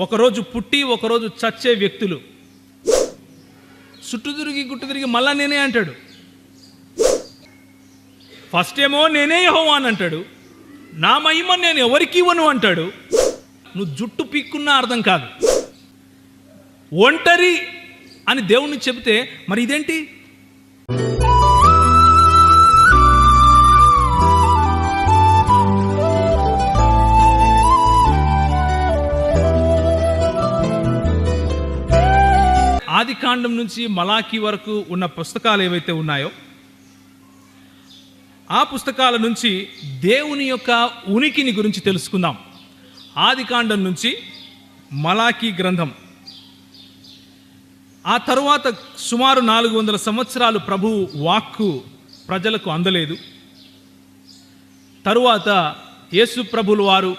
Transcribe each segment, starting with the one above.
ఒకరోజు పుట్టి ఒకరోజు చచ్చే వ్యక్తులు. చుట్టూ తిరిగి గుట్టు తిరిగి మళ్ళా నేనే అంటాడు. ఫస్ట్ ఏమో నేనే యెహోవా అని అంటాడు. నా మహిమ నేను ఎవరికి ఇవ్వను అంటాడు. నువ్వు జుట్టు పీక్కున్నా అర్థం కాదు. ఒంటరి అని దేవుణ్ణి చెబితే మరి ఇదేంటి? ఆది కాండం నుంచి మలాకీ వరకు ఉన్న పుస్తకాలు ఏవైతే ఉన్నాయో ఆ పుస్తకాల నుంచి దేవుని యొక్క ఉనికిని గురించి తెలుసుకుందాం. ఆది కాండం నుంచి మలాకీ గ్రంథం, ఆ తరువాత సుమారు 400 సంవత్సరాలు ప్రభు వాక్కు ప్రజలకు అందలేదు. తరువాత యేసు ప్రభులు వారు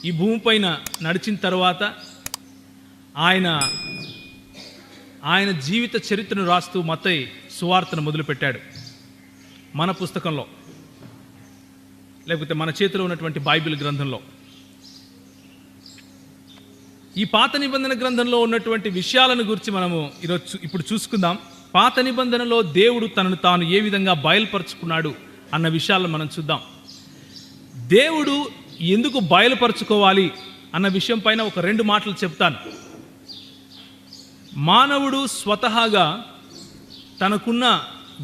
ఈ భూమిపైన నడిచిన తర్వాత ఆయన జీవిత చరిత్రను రాస్తూ మత్తయి సువార్తను మొదలుపెట్టాడు. మన పుస్తకంలో, లేకపోతే మన చేతిలో ఉన్నటువంటి బైబిల్ గ్రంథంలో. ఈ పాత నిబంధన గ్రంథంలో ఉన్నటువంటి విషయాలను గురించి మనము ఇప్పుడు చూసుకుందాం. పాత నిబంధనలో దేవుడు తనను తాను ఏ విధంగా బయలుపరుచుకున్నాడు అన్న విషయాలను మనం చూద్దాం. దేవుడు ఎందుకు బయలుపరుచుకోవాలి అన్న విషయం పైన ఒక 2 మాటలు చెప్తాను. మానవుడు స్వతహాగా తనకున్న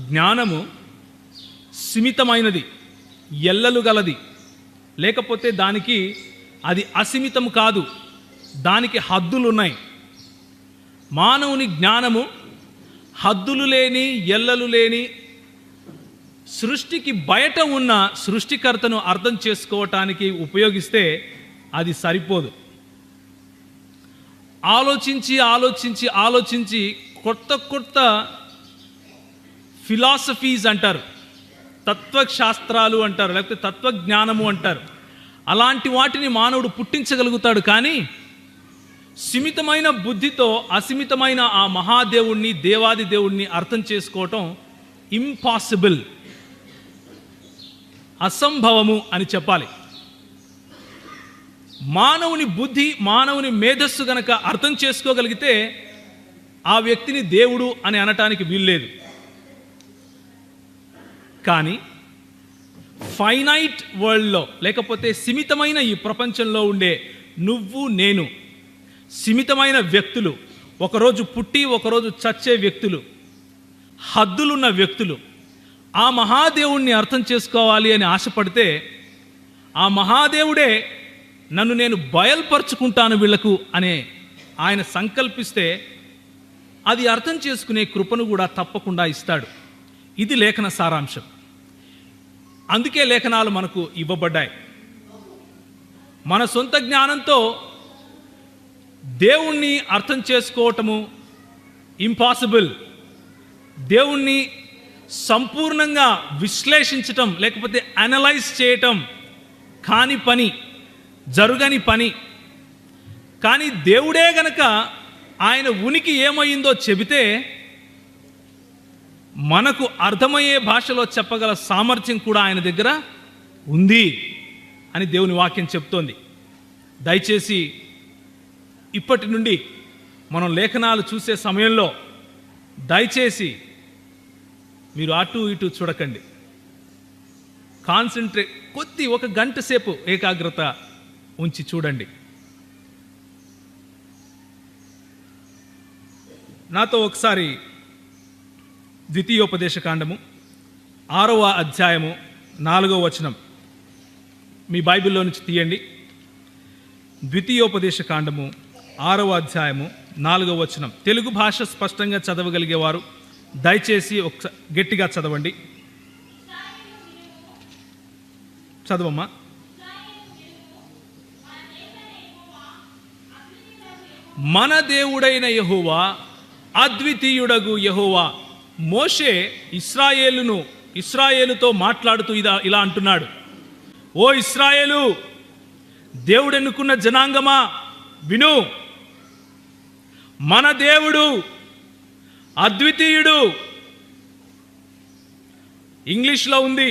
జ్ఞానము సిమితమైనది, ఎల్లలు గలది. లేకపోతే దానికి అది అసీమితం కాదు, దానికి హద్దులు ఉన్నాయి. మానవుని జ్ఞానము హద్దులు లేని, ఎల్లలు లేని, సృష్టికి బయట ఉన్న సృష్టికర్తను అర్థం చేసుకోవటానికి ఉపయోగిస్తే అది సరిపోదు. ఆలోచించి ఆలోచించి ఆలోచించి కొత్త ఫిలాసఫీస్ అంటారు, తత్వశాస్త్రాలు అంటారు, లేకపోతే తత్వజ్ఞానము అంటారు. అలాంటి వాటిని మానవుడు పుట్టించగలుగుతాడు. కానీ సిమితమైన బుద్ధితో అసీమితమైన ఆ మహాదేవుణ్ణి, దేవాది దేవుణ్ణి అర్థం చేసుకోవటం ఇంపాసిబుల్, అసంభవము అని చెప్పాలి. మానవుని బుద్ధి, మానవుని మేధస్సు గనక అర్థం చేసుకోగలిగితే ఆ వ్యక్తిని దేవుడు అని అనటానికి వీల్లేదు. కానీ ఫైనైట్ వరల్డ్లో, లేకపోతే సిమితమైన ఈ ప్రపంచంలో ఉండే నువ్వు నేను, సిమితమైన వ్యక్తులు, ఒకరోజు పుట్టి ఒకరోజు చచ్చే వ్యక్తులు, హద్దులున్న వ్యక్తులు, ఆ మహాదేవుణ్ణి అర్థం చేసుకోవాలి అని ఆశపడితే ఆ మహాదేవుడే నన్ను నేను బయలుపరుచుకుంటాను వీళ్లకు అనే ఆయన సంకల్పిస్తే అది అర్థం చేసుకునే కృపను కూడా తప్పకుండా ఇస్తాడు. ఇది లేఖన సారాంశం. అందుకే లేఖనాలు మనకు ఇవ్వబడ్డాయి. మన సొంత జ్ఞానంతో దేవుణ్ణి అర్థం చేసుకోవటము ఇంపాసిబుల్. దేవుణ్ణి సంపూర్ణంగా విశ్లేషించటం, లేకపోతే అనలైజ్ చేయటం కాని పని, జరుగని పని. కానీ దేవుడే గనక ఆయన ఉనికి ఏమైందో చెబితే మనకు అర్థమయ్యే భాషలో చెప్పగల సామర్థ్యం కూడా ఆయన దగ్గర ఉంది అని దేవుని వాక్యం చెప్తోంది. దయచేసి ఇప్పటి నుండి మనం లేఖనాలు చూసే సమయంలో దయచేసి మీరు అటు ఇటు చూడకండి. కాన్సన్ట్రేట్, ఒక గంట సేపు ఏకాగ్రత ఉంచి చూడండి. నాతో ఒకసారి ద్వితీయోపదేశ కాండము 6వ అధ్యాయము 4వ వచనం మీ బైబిల్లో నుంచి తీయండి. ద్వితీయోపదేశ కాండము 6వ అధ్యాయము 4వ వచనం. తెలుగు భాష స్పష్టంగా చదవగలిగేవారు దయచేసి గట్టిగా చదవండి. చదవమ్మా. మన దేవుడైన యెహోవా, అద్వితీయుడగు యెహోవా. మోషే ఇశ్రాయేలుతో మాట్లాడుతూ ఇలా అంటున్నాడు. ఓ ఇశ్రాయేలు, దేవుడెన్నుకున్న జనాంగమా విను. మన దేవుడు అద్వితీయుడు. ఇంగ్లీష్లో ఉంది,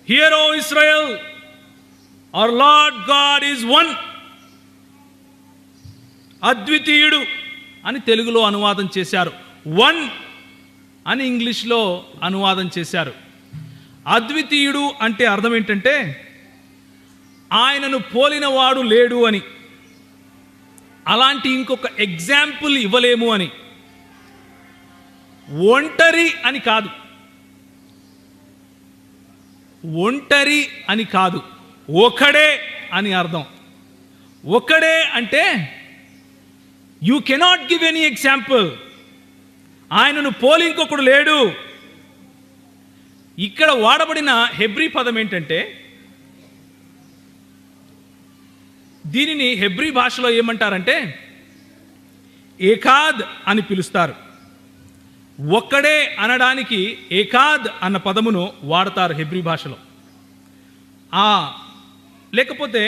hear O Israel, our Lord God is one. అద్వితీయుడు అని తెలుగులో అనువాదం చేశారు. వన్ అని ఇంగ్లీష్లో అనువాదం చేశారు. అద్వితీయుడు అంటే అర్థం ఏంటంటే ఆయనను పోలినవాడు లేడు అని, అలాంటి ఇంకొక ఎగ్జాంపుల్ ఇవ్వలేము అని. ఒంటరి అని కాదు, ఒంటరి అని కాదు, ఒకడే అని అర్థం. ఒకడే అంటే you cannot give any example, ఆయనను పోలి ఇంకొకడు లేడు. ఇక్కడ వాడబడిన హెబ్రీ పదం ఏంటంటే, దీనిని హెబ్రీ భాషలో ఏమంటారంటే ఏకాద్ అని పిలుస్తారు. ఒక్కడే అనడానికి ఏకాద్ అన్న పదమును వాడతారు హెబ్రీ భాషలో. లేకపోతే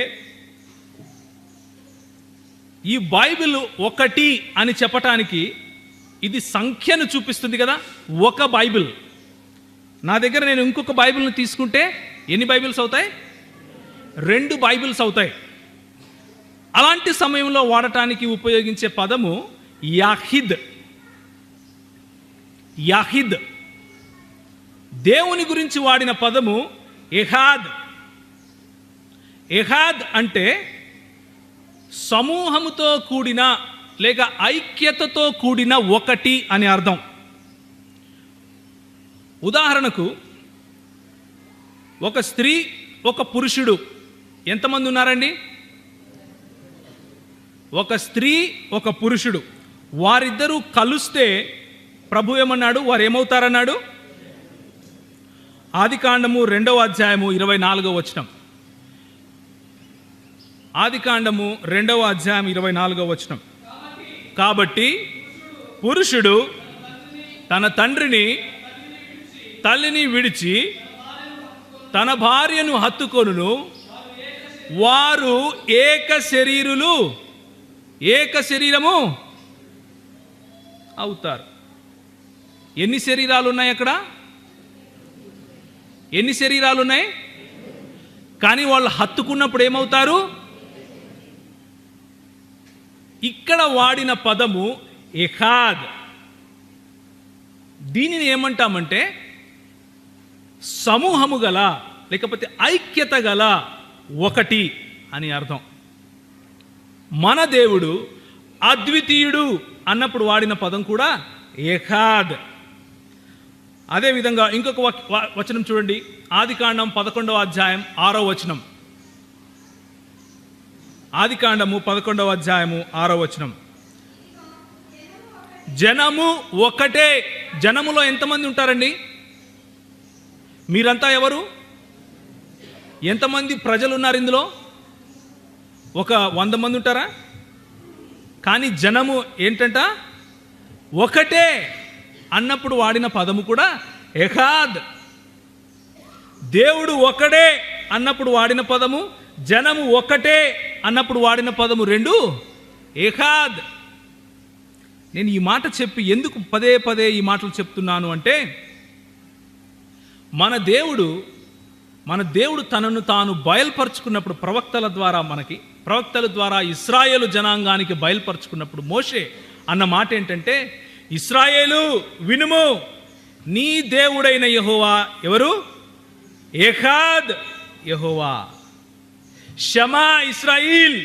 ఈ బైబిల్ ఒకటి అని చెప్పటానికి ఇది సంఖ్యను చూపిస్తుంది కదా. ఒక బైబిల్, నా దగ్గర నేను ఇంకొక బైబిల్ని తీసుకుంటే ఎన్ని బైబిల్స్ అవుతాయి? 2 బైబిల్స్ అవుతాయి. అలాంటి సమయంలో వాడటానికి ఉపయోగించే పదము యాహిద్. యాహిద్. దేవుని గురించి వాడిన పదము ఎహాద్. ఎహాద్ అంటే సమూహముతో కూడిన లేక ఐక్యతతో కూడిన ఒకటి అని అర్థం. ఉదాహరణకు ఒక స్త్రీ ఒక పురుషుడు ఎంతమంది ఉన్నారండి? ఒక స్త్రీ ఒక పురుషుడు, వారిద్దరూ కలిస్తే ప్రభు ఏమన్నాడు? వారు ఏమవుతారన్నాడు? ఆదికాండము 2వ అధ్యాయము 24వ వచనం. ఆదికాండము 2వ అధ్యాయం 24వ వచనం. కాబట్టి పురుషుడు తన తండ్రిని తల్లిని విడిచి తన భార్యను హత్తుకొనును, వారు ఏక శరీరులు, ఏక శరీరము అవుతారు. ఎన్ని శరీరాలు ఉన్నాయి అక్కడ? ఎన్ని శరీరాలు ఉన్నాయి? కానీ వాళ్ళు హత్తుకున్నప్పుడు ఏమవుతారు? ఇక్కడ వాడిన పదము ఎహాద్. దీనిని ఏమంటామంటే సమూహము గల లేకపోతే ఐక్యత గల ఒకటి అని అర్థం. మన దేవుడు అద్వితీయుడు అన్నప్పుడు వాడిన పదం కూడా ఎహాద్. అదేవిధంగా ఇంకొక వచనం చూడండి, ఆదికాండం 11వ అధ్యాయం 6వ వచనం. ఆదికాండము 11వ అధ్యాయము 6వ వచనం. జనము ఒకటే. జనములో ఎంతమంది ఉంటారండి? మీరంతా ఎవరు? ఎంతమంది ప్రజలు ఉన్నారు ఇందులో? ఒక 100 మంది ఉంటారా? కానీ జనము ఏంటంట? ఒకటే అన్నప్పుడు వాడిన పదము కూడా ఎహాద్. దేవుడు ఒకడే అన్నప్పుడు వాడిన పదము, జనము ఒకటే అన్నప్పుడు వాడిన పదము 2 ఎహాద్. నేను ఈ మాట చెప్పి ఎందుకు పదే పదే ఈ మాటలు చెప్తున్నాను అంటే, మన దేవుడు తనను తాను బయలుపరుచుకున్నప్పుడు ప్రవక్తల ద్వారా ఇశ్రాయేలు జనాంగానికి బయలుపరుచుకున్నప్పుడు మోషే అన్న మాట ఏంటంటే, ఇశ్రాయేలు వినుము, నీ దేవుడైన యెహోవా ఎవరు? ఎహాద్ యెహోవా. షమా ఇశ్రాయిల్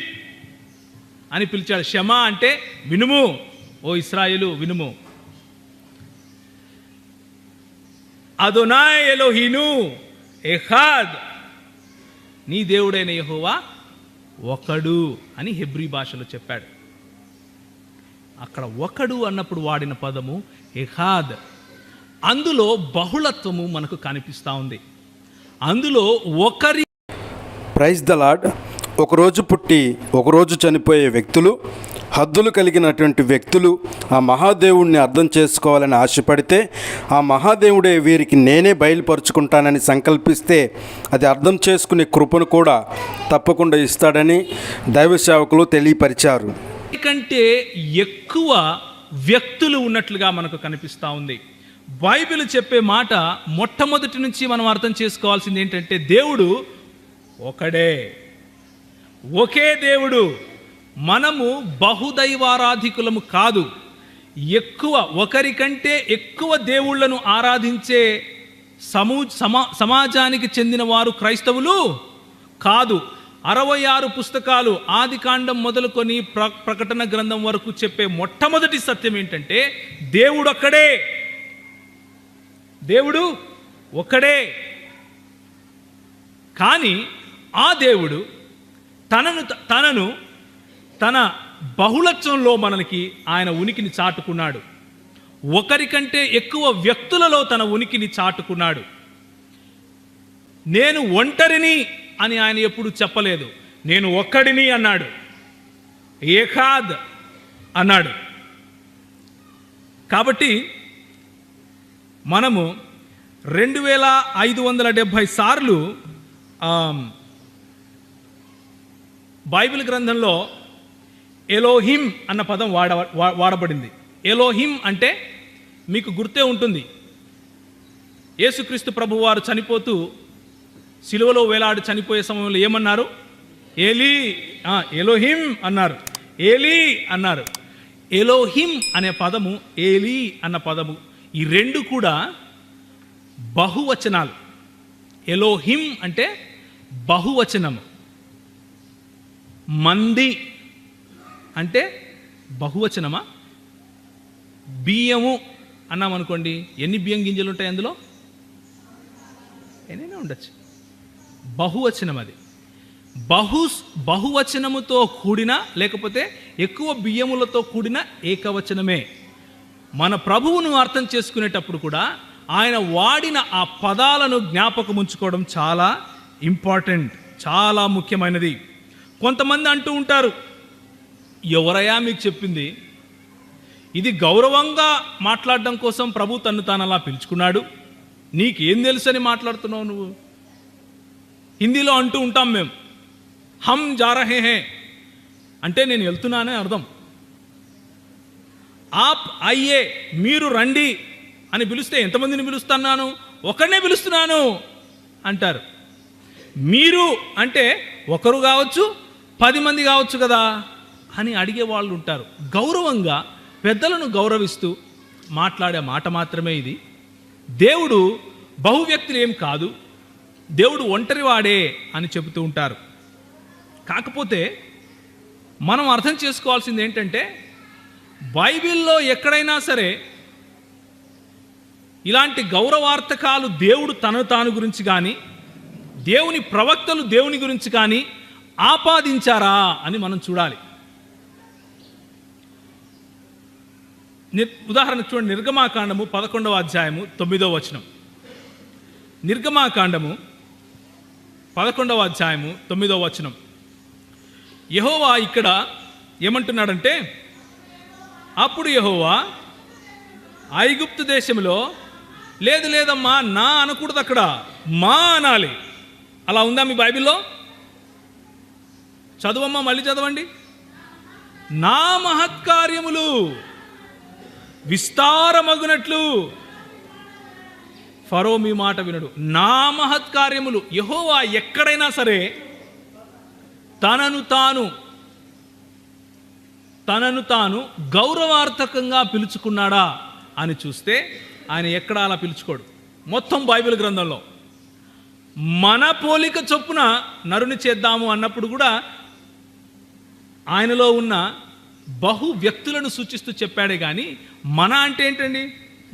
అని పిలిచాడు. షమా అంటే వినుము, ఓ ఇశ్రాయేలు వినుము. అదోనాయ్ ఎలోహీను ఎహాద్, నీ దేవుడైన యెహోవా ఒకడు అని హెబ్రీ భాషలో చెప్పాడు. అక్కడ ఒకడు అన్నప్పుడు వాడిన పదము ఎహాద్. అందులో బహుళత్వము మనకు కనిపిస్తూ ఉంది. అందులో ఒకరి ప్రైజ్ ద లార్డ్. ఒకరోజు పుట్టి ఒకరోజు చనిపోయే వ్యక్తులు, హద్దులు కలిగినటువంటి వ్యక్తులు ఆ మహాదేవుడిని అర్థం చేసుకోవాలని ఆశపడితే, ఆ మహాదేవుడే వీరికి నేనే బయలుపరుచుకుంటానని సంకల్పిస్తే అది అర్థం చేసుకునే కృపను కూడా తప్పకుండా ఇస్తాడని దైవ సేవకులు తెలియపరిచారు. కంటే ఎక్కువ వ్యక్తులు ఉన్నట్లుగా మనకు కనిపిస్తూ ఉంది. బైబిల్ చెప్పే మాట మొట్టమొదటి నుంచి మనం అర్థం చేసుకోవాల్సింది ఏంటంటే, దేవుడు ఒకడే, ఒకే దేవుడు, మనము బహుదైవారాధికులము కాదు. ఒకరికంటే ఎక్కువ దేవుళ్లను ఆరాధించే సమాజానికి చెందిన వారు క్రైస్తవులు కాదు. 66 పుస్తకాలు ఆదికాండం మొదలుకొని ప్రకటన గ్రంథం వరకు చెప్పే మొట్టమొదటి సత్యం ఏంటంటే దేవుడు ఒక్కడే. కానీ ఆ దేవుడు తన బహుళత్వంలో మనకి ఆయన ఉనికిని చాటుకున్నాడు. ఒకరికంటే ఎక్కువ వ్యక్తులలో తన ఉనికిని చాటుకున్నాడు. నేను ఒంటరిని అని ఆయన ఎప్పుడు చెప్పలేదు. నేను ఒక్కడిని అన్నాడు. ఏకాద్ అన్నాడు. కాబట్టి మనము 2570 సార్లు బైబిల్ గ్రంథంలో ఎలోహిం అన్న పదం వాడబడింది. ఎలోహిం అంటే మీకు గుర్తే ఉంటుంది. యేసుక్రీస్తు ప్రభువారు చనిపోతూ సిలువలో వేలాడి చనిపోయే సమయంలో ఏమన్నారు? ఎలోహిం అన్నారు. ఏలీ అన్నారు. ఎలోహిం అనే పదము, ఏలీ అన్న పదము, ఈ రెండు కూడా బహువచనాలు. ఎలోహిం అంటే బహువచనము, మంది అంటే బహువచనమా? బియ్యము అన్నాం అనుకోండి, ఎన్ని బియ్యం గింజలు ఉంటాయి అందులో? ఎన్నైనా ఉండొచ్చు. బహువచనం అది. బహువచనముతో కూడిన, లేకపోతే ఎక్కువ బియ్యములతో కూడిన ఏకవచనమే. మన ప్రభువును అర్థం చేసుకునేటప్పుడు కూడా ఆయన వాడిన ఆ పదాలను జ్ఞాపకం ఉంచుకోవడం చాలా ఇంపార్టెంట్, చాలా ముఖ్యమైనది. కొంతమంది అంటూ ఉంటారు, ఎవరయ్యా మీకు చెప్పింది? ఇది గౌరవంగా మాట్లాడడం కోసం ప్రభు తను తాను అలా పిలుచుకున్నాడు, నీకేం తెలుసని మాట్లాడుతున్నావు నువ్వు? హిందీలో అంటూ ఉంటాం మేము, హమ్ జా రహే హే అంటే నేను వెళ్తున్నానే అర్థం. ఆప్ అయ్యే, మీరు రండి అని పిలిస్తే ఎంతమందిని పిలుస్తున్నాను? ఒకరినే పిలుస్తున్నాను అంటారు. మీరు అంటే ఒకరు కావచ్చు, 10 మంది కావచ్చు కదా అని అడిగే వాళ్ళు ఉంటారు. గౌరవంగా పెద్దలను గౌరవిస్తూ మాట్లాడే మాట మాత్రమే ఇది. దేవుడు బహువ్యక్తులు ఏం కాదు, దేవుడు ఒంటరివాడే అని చెబుతూ ఉంటారు. కాకపోతే మనం అర్థం చేసుకోవాల్సింది ఏంటంటే, బైబిల్లో ఎక్కడైనా సరే ఇలాంటి గౌరవార్థకాలు దేవుడు తనను తాను గురించి కానీ, దేవుని ప్రవక్తలు దేవుని గురించి కానీ ఆపాదించారా అని మనం చూడాలి. ఉదాహరణకు చూడండి, నిర్గమాకాండము 11వ అధ్యాయము 9వ వచనం. నిర్గమాకాండము 11వ అధ్యాయము 9వ వచనం. యెహోవా ఇక్కడ ఏమంటున్నాడంటే, అప్పుడు యెహోవా ఐగుప్తు దేశంలో, లేదమ్మా నా అనకూడదు, అక్కడ మా అనాలి. అలా ఉందా మీ బైబిల్లో? చదువమ్మా, మళ్ళీ చదవండి. నా మహత్కార్యములు విస్తారమగునట్లు. ఫరో మీ మాట వినడు. నా మహత్కార్యములు. యెహోవా ఎక్కడైనా సరే తనను తాను గౌరవార్థకంగా పిలుచుకున్నాడా అని చూస్తే ఆయన ఎక్కడా అలా పిలుచుకోడు. మొత్తం బైబిల్ గ్రంథంలో మన పోలిక చొప్పున నరుని చేద్దాము అన్నప్పుడు కూడా ఆయనలో ఉన్న బహు వ్యక్తులను సూచిస్తూ చెప్పాడే కానీ మన అంటే ఏంటండి?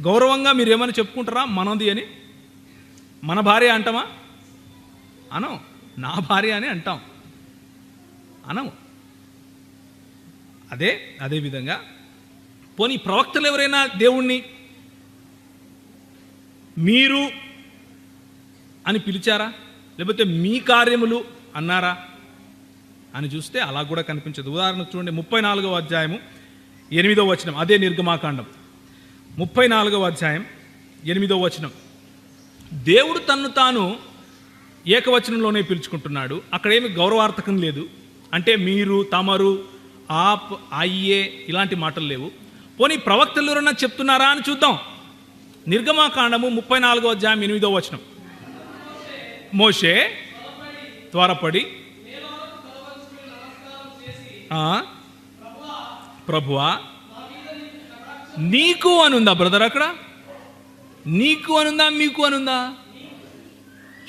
గౌరవంగా మీరు ఏమైనా చెప్పుకుంటారా మనది అని? మన భార్య అంటామా? అనం. నా భార్య అని అంటాం, అనము. అదే విధంగా పోనీ ప్రవక్తలు ఎవరైనా దేవుణ్ణి మీరు అని పిలిచారా? లేకపోతే మీ కార్యములు అన్నారా అని చూస్తే అలా కూడా కనిపించదు. ఉదాహరణకు చూడండి, 34వ అధ్యాయము 8వ వచనం. అదే నిర్గమాకాండం 34వ అధ్యాయం 8వ వచనం. దేవుడు తన్ను తాను ఏకవచనంలోనే పిలుచుకుంటున్నాడు. అక్కడేమి గౌరవార్థకం లేదు. అంటే మీరు, తమరు, ఆప్, అయ్యే ఇలాంటి మాటలు లేవు. పోనీ ప్రవక్తలు ఎవరన్నా చెప్తున్నారా అని చూద్దాం. నిర్గమాకాండము 34వ అధ్యాయం 8వ వచనం. మోషే త్వరపడి ప్రభువా నీకు అనుందా బ్రదర్? అక్కడ నీకు అనుందా మీకు అనుందా?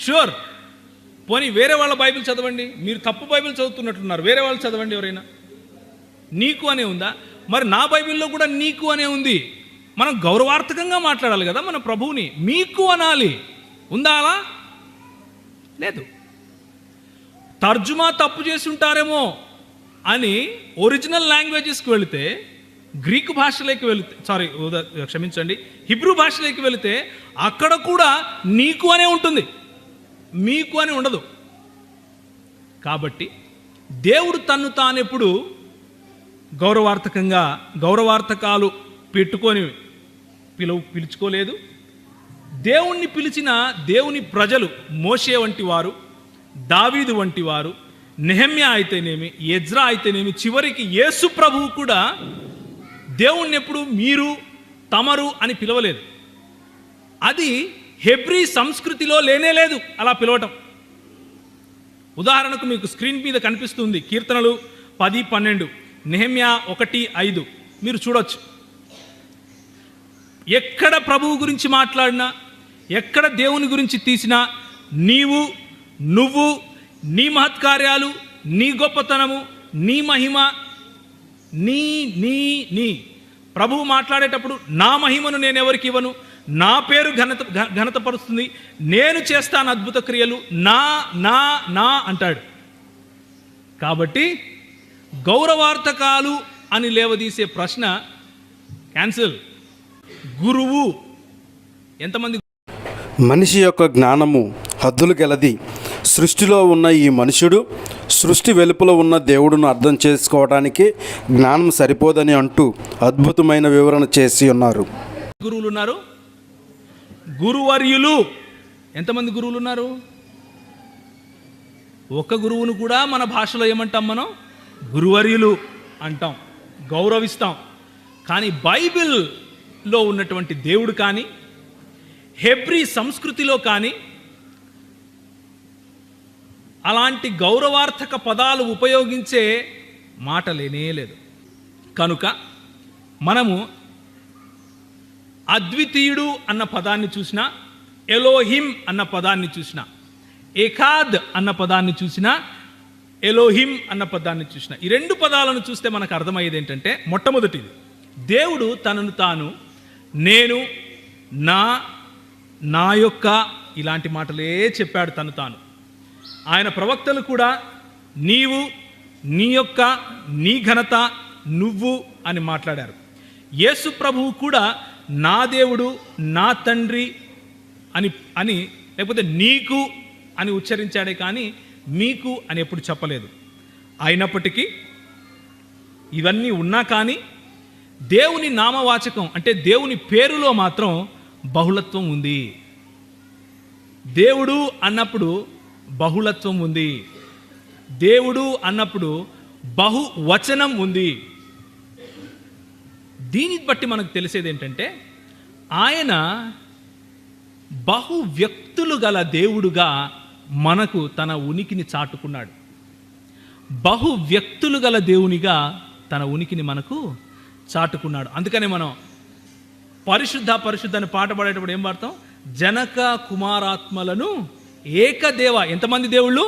షూర్. పోనీ వేరే వాళ్ళ బైబిల్ చదవండి. మీరు తప్పు బైబిల్ చదువుతున్నట్లున్నారు. వేరే వాళ్ళు చదవండి ఎవరైనా. నీకు అనే ఉందా? మరి నా బైబిల్లో కూడా నీకు అనే ఉంది. మనం గౌరవార్థకంగా మాట్లాడాలి కదా మన ప్రభువుని. మీకు అనాలి. ఉందా అలా? లేదు. తర్జుమా తప్పు చేసి ఉంటారేమో అని ఒరిజినల్ లాంగ్వేజెస్కి వెళితే, గ్రీకు భాషలోకి వెళితే, క్షమించండి, హిబ్రూ భాషలోకి వెళితే అక్కడ కూడా నీకు అనే ఉంటుంది, మీకు అని ఉండదు. కాబట్టి దేవుడు తన్ను తానెప్పుడు గౌరవార్థకాలు పెట్టుకొని పిలుచుకోలేదు. దేవుణ్ణి పిలిచిన దేవుని ప్రజలు మోషే వంటి వారు, దావీదు వంటి వారు, నెహెమ్యా అయితేనేమి, ఎజ్రా అయితేనేమి, చివరికి యేసు ప్రభువు కూడా దేవుణ్ణి ఎప్పుడు మీరు, తమరు అని పిలవలేదు. అది హెబ్రీ సంస్కృతిలో లేనేలేదు అలా పిలవటం. ఉదాహరణకు మీకు స్క్రీన్ మీద కనిపిస్తుంది కీర్తనలు 10:12, నెహెమ్యా 1:5 మీరు చూడొచ్చు. ఎక్కడ ప్రభువు గురించి మాట్లాడినా, ఎక్కడ దేవుని గురించి తీసినా నీవు, నువ్వు, నీ మహత్కార్యాలు, నీ గొప్పతనము, నీ మహిమ, నీ నీ నీ ప్రభువు మాట్లాడేటప్పుడు నా మహిమను నేను ఎవరికి ఇవ్వను, నా పేరు ఘనతపరుస్తుంది, నేను చేస్తాను అద్భుత క్రియలు, నా నా నా అంటాడు. కాబట్టి గౌరవార్థకాలు అని లేవదీసే ప్రశ్న క్యాన్సిల్. గురువు ఎంతమంది? మనిషి యొక్క జ్ఞానము హద్దులు గలది. సృష్టిలో ఉన్న ఈ మనుషుడు సృష్టి వెలుపల ఉన్న దేవుడును అర్థం చేసుకోవడానికి జ్ఞానం సరిపోదని అంటూ అద్భుతమైన వివరణ చేసి ఉన్నారు. గురువులు ఉన్నారు, గురువర్యులు. ఎంతమంది గురువులు ఉన్నారు? ఒక గురువును కూడా మన భాషలో ఏమంటాం మనం? గురువర్యులు అంటాం, గౌరవిస్తాం. కానీ బైబిల్లో ఉన్నటువంటి దేవుడు కానీ, హెబ్రీ సంస్కృతిలో కానీ అలాంటి గౌరవార్థక పదాలు ఉపయోగించే మాట లేనేలేదు. కనుక మనము అద్వితీయుడు అన్న పదాన్ని చూసినా, ఎలోహిం అన్న పదాన్ని చూసినా, ఏకాద్ అన్న పదాన్ని చూసినా, ఎలోహిం అన్న పదాన్ని చూసినా, ఈ రెండు పదాలను చూస్తే మనకు అర్థమయ్యేది ఏంటంటే, మొట్టమొదటిది దేవుడు తనను తాను నేను, నా యొక్క ఇలాంటి మాటలే చెప్పాడు తను తాను. ఆయన ప్రవక్తలు కూడా నీవు, నీ యొక్క, నీ ఘనత, నువ్వు అని మాట్లాడారు. యేసు ప్రభువు కూడా నా దేవుడు, నా తండ్రి అని లేకపోతే నీకు అని ఉచ్చరించాడే కానీ మీకు అని ఎప్పుడు చెప్పలేదు. అయినప్పటికీ ఇవన్నీ ఉన్నా కానీ దేవుని నామవాచకం అంటే దేవుని పేరులో మాత్రం బహుళత్వం ఉంది. దేవుడు అన్నప్పుడు బహుళత్వం ఉంది. దేవుడు అన్నప్పుడు బహువచనం ఉంది. దీన్ని బట్టి మనకు తెలిసేది ఏంటంటే, ఆయన బహు వ్యక్తులు గల దేవుడుగా మనకు తన ఉనికిని చాటుకున్నాడు. బహు వ్యక్తులు గల దేవునిగా తన ఉనికిని మనకు చాటుకున్నాడు. అందుకనే మనం పరిశుద్ధ అని పాట పాడేటప్పుడు ఏం పాడతాం? జనక కుమారాత్మలను ఏకదేవ. ఎంతమంది దేవుళ్ళు?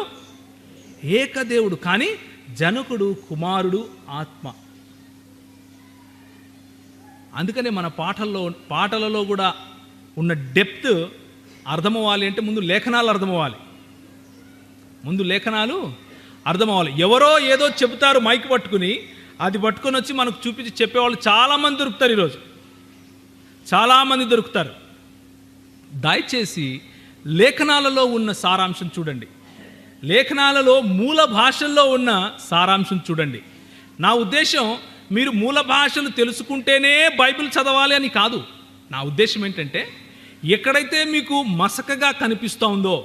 ఏకదేవుడు. కానీ జనకుడు, కుమారుడు, ఆత్మ. అందుకనే మన పాటలలో కూడా ఉన్న డెప్త్ అర్థమవ్వాలి అంటే ముందు లేఖనాలు అర్థమవ్వాలి. ఎవరో ఏదో చెబుతారు మైక్ పట్టుకుని, అది పట్టుకొని వచ్చి మనకు చూపించి చెప్పేవాళ్ళు చాలామంది దొరుకుతారు. ఈరోజు చాలామంది దొరుకుతారు. దయచేసి లేఖనాలలో ఉన్న సారాంశం చూడండి. లేఖనాలలో మూల భాషల్లో ఉన్న సారాంశం చూడండి. నా ఉద్దేశం మీరు మూల భాషలు తెలుసుకుంటేనే బైబిల్ చదవాలి అని కాదు. నా ఉద్దేశం ఏంటంటే, ఎక్కడైతే మీకు మసకగా కనిపిస్తూ ఉందో,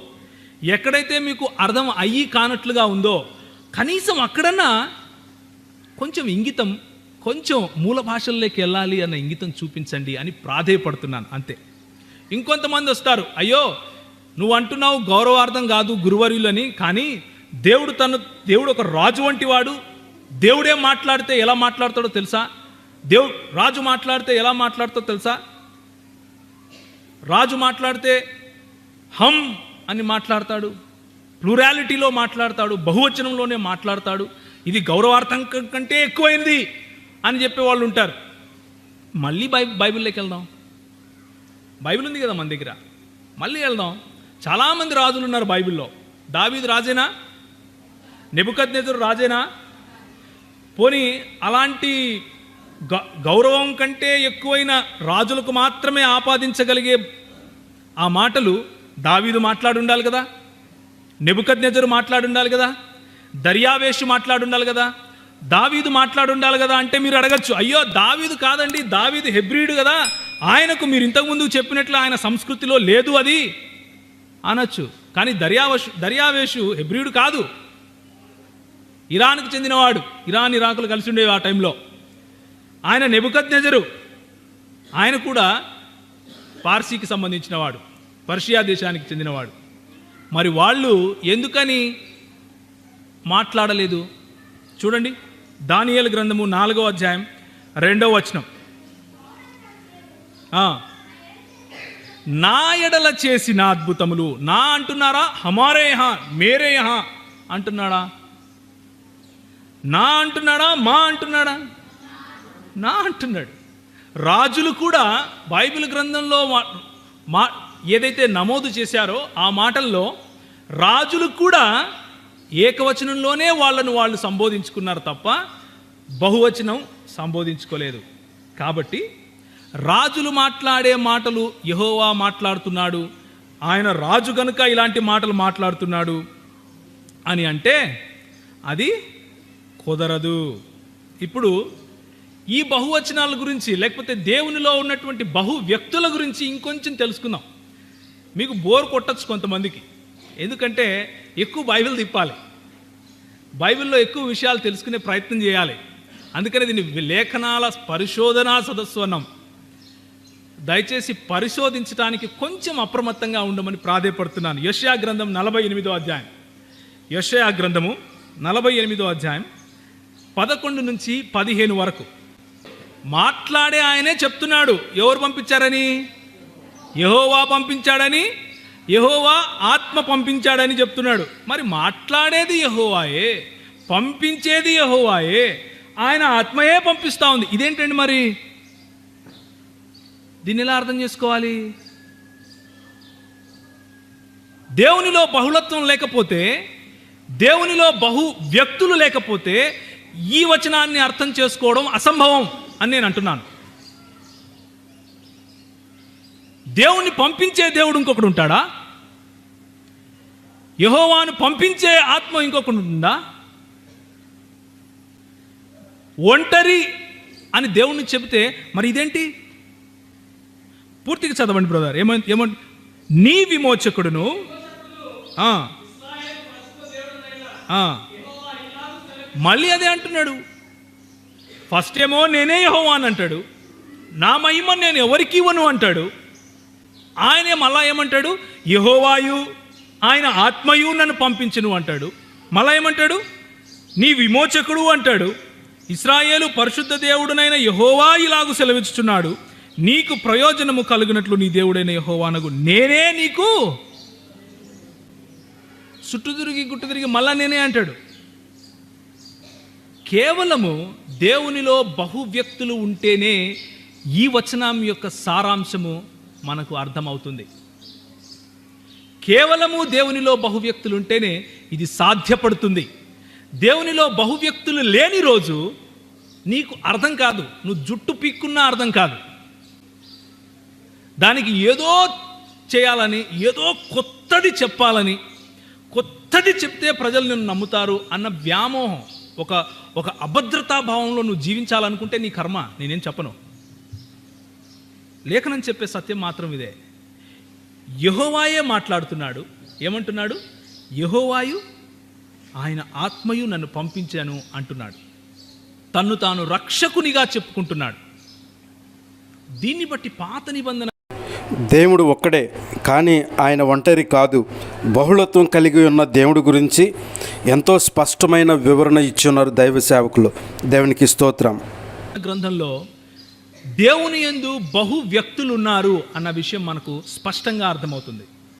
ఎక్కడైతే మీకు అర్థం అయ్యి కానట్లుగా ఉందో, కనీసం అక్కడన్నా కొంచెం ఇంగితం, కొంచెం మూల భాషల్లోకి వెళ్ళాలి అన్న ఇంగితం చూపించండి అని ప్రాధేయపడుతున్నాను, అంతే. ఇంకొంతమంది వస్తారు, అయ్యో నువ్వు అంటున్నావు గౌరవార్థం కాదు గురువర్యులని, కానీ దేవుడు ఒక రాజు వంటి వాడు, దేవుడే మాట్లాడితే ఎలా మాట్లాడతాడో తెలుసా? రాజు మాట్లాడితే ఎలా మాట్లాడుతో తెలుసా? రాజు మాట్లాడితే హమ్ అని మాట్లాడతాడు, ప్లూరాలిటీలో మాట్లాడతాడు, బహువచనంలోనే మాట్లాడతాడు. ఇది గౌరవార్థం కంటే ఎక్కువైంది అని చెప్పేవాళ్ళు ఉంటారు. మళ్ళీ బైబిల్లోకి వెళ్దాం. బైబిల్ ఉంది కదా మన దగ్గర, మళ్ళీ వెళ్దాం. చాలామంది రాజులు ఉన్నారు బైబిల్లో. దావీదు రాజేనా? నెబుకద్నెజరు రాజేనా? పోనీ అలాంటి గౌరవం కంటే ఎక్కువైన రాజులకు మాత్రమే ఆపాదించగలిగే ఆ మాటలు దావీదు మాట్లాడుండాలి కదా, నెబుకద్నెజరు మాట్లాడుండాలి కదా, దర్యావేషు మాట్లాడుండాలి కదా, దావీదు మాట్లాడుండాలి కదా. అంటే మీరు అడగచ్చు, అయ్యో దావీదు కాదండి, దావీదు హెబ్రీయుడు కదా, ఆయనకు మీరు ఇంతకుముందు చెప్పినట్లు ఆయన సంస్కృతిలో లేదు అది అనొచ్చు. కానీ దర్యావేషు హెబ్రీయుడు కాదు, ఇరాన్కు చెందినవాడు. ఇరాకులు కలిసి ఉండేవి ఆ టైంలో. ఆయన నెబుకద్నెజరు, ఆయన కూడా పార్సీకి సంబంధించినవాడు, పర్షియా దేశానికి చెందినవాడు. మరి వాళ్ళు ఎందుకని మాట్లాడలేదు? చూడండి, దానియేలు గ్రంథము 4వ అధ్యాయం 2వ వచనం. నా ఎడల చేసిన అద్భుతములు, నా అంటున్నారా? హమారే యహా మేరే యహా అంటున్నాడా? నా అంటున్నాడా? మా అంటున్నాడా? నా అంటున్నాడు. రాజులు కూడా బైబిల్ గ్రంథంలో ఏదైతే నమోదు చేశారో ఆ మాటల్లో రాజులు కూడా ఏకవచనంలోనే వాళ్ళు సంబోధించుకున్నారు తప్ప బహువచనం సంబోధించుకోలేదు. కాబట్టి రాజులు మాట్లాడే మాటలు యెహోవా మాట్లాడుతున్నాడు, ఆయన రాజు కనుక ఇలాంటి మాటలు మాట్లాడుతున్నాడు అని అంటే అది కుదరదు. ఇప్పుడు ఈ బహువచనాల గురించి, లేకపోతే దేవునిలో ఉన్నటువంటి బహు వ్యక్తుల గురించి ఇంకొంచెం తెలుసుకుందాం. మీకు బోర్ కొట్టచ్చు కొంతమందికి, ఎందుకంటే ఎక్కువ బైబిల్ తిప్పాలి, బైబిల్లో ఎక్కువ విషయాలు తెలుసుకునే ప్రయత్నం చేయాలి. అందుకని దీన్ని లేఖనాల పరిశోధనా సదస్సు అన్నాం. దయచేసి పరిశోధించడానికి కొంచెం అప్రమత్తంగా ఉండమని ప్రాధేయపడుతున్నాను. యెషయా గ్రంథం 48వ అధ్యాయం, యెషయా గ్రంథము 48వ అధ్యాయం 11 నుంచి 15 వరకు మాట్లాడే ఆయనే చెప్తున్నాడు. ఎవరు పంపించారని? యెహోవా పంపించాడని, యెహోవా ఆత్మ పంపించాడని చెప్తున్నాడు. మరి మాట్లాడేది యెహోవాయే, పంపించేది యెహోవాయే, ఆయన ఆత్మయే పంపిస్తూ ఉంది. ఇదేంటండి మరి? దీన్ని ఎలా అర్థం చేసుకోవాలి? దేవునిలో బహుళత్వం లేకపోతే, దేవునిలో బహు వ్యక్తులు లేకపోతే ఈ వచనాన్ని అర్థం చేసుకోవడం అసంభవం అని నేను అంటున్నాను. దేవుణ్ణి పంపించే దేవుడు ఇంకొకడు ఉంటాడా? యెహోవాను పంపించే ఆత్మ ఇంకొకడు ఉంటుందా? ఒంటరి అని దేవుణ్ణి చెబితే మరి ఇదేంటి? పూర్తిగా చదవండి బ్రదర్. ఏమంటే నీ విమోచకుడును, మళ్ళీ అదే అంటున్నాడు. ఫస్ట్ ఏమో నేనే యెహోవా అని అంటాడు, నా మహిమ నేను ఎవరికి ఇవ్వను అంటాడు. ఆయనే మళ్ళా ఏమంటాడు? యెహోవాయు ఆయన ఆత్మయు నన్ను పంపించును అంటాడు. మళ్ళా ఏమంటాడు? నీ విమోచకుడు అంటాడు. ఇశ్రాయేలు పరిశుద్ధ దేవుడునైన యెహోవా ఇలాగు సెలవిస్తున్నాడు, నీకు ప్రయోజనము కలుగునట్లు నీ దేవుడైన యెహోవానగు నేనే నీకు. చుట్టు తిరిగి గుట్టు తిరిగి మళ్ళా నేనే అంటాడు. కేవలము దేవునిలో బహు వ్యక్తులు ఉంటేనే ఈ వచనం యొక్క సారాంశము మనకు అర్థమవుతుంది. కేవలము దేవునిలో బహు వ్యక్తులు ఉంటేనే ఇది సాధ్యపడుతుంది. దేవునిలో బహు వ్యక్తులు లేని రోజు నీకు అర్థం కాదు, నువ్వు జుట్టు పీక్కున్నా అర్థం కాదు. దానికి ఏదో చేయాలని, ఏదో కొత్తది చెప్పాలని, కొత్తది చెప్తే ప్రజలు నిన్ను నమ్ముతారు అన్న వ్యామోహం, ఒక అభద్రతా భావంలో నువ్వు జీవించాలనుకుంటే నీ కర్మ. నేనేం చెప్పను. లేఖనం చెప్పే సత్యం మాత్రం ఇదే. యెహోవాయే మాట్లాడుతున్నాడు. ఏమంటున్నాడు? యెహోవాయు ఆయన ఆత్మయు నన్ను పంపించాను అంటున్నాడు. తన్ను తాను రక్షకునిగా చెప్పుకుంటున్నాడు. దీన్ని బట్టి పాత నిబంధన దేవుడు ఒక్కడే, కానీ ఆయన ఒంటరి కాదు. బహుళత్వం కలిగి ఉన్న దేవుడి గురించి ఎంతో స్పష్టమైన వివరణ ఇచ్చున్నారు దైవ సేవకులు. దేవునికి స్తోత్రం. గ్రంథంలో దేవుని యందు బహు వ్యక్తులు ఉన్నారు అన్న విషయం మనకు స్పష్టంగా అర్థమవుతుంది.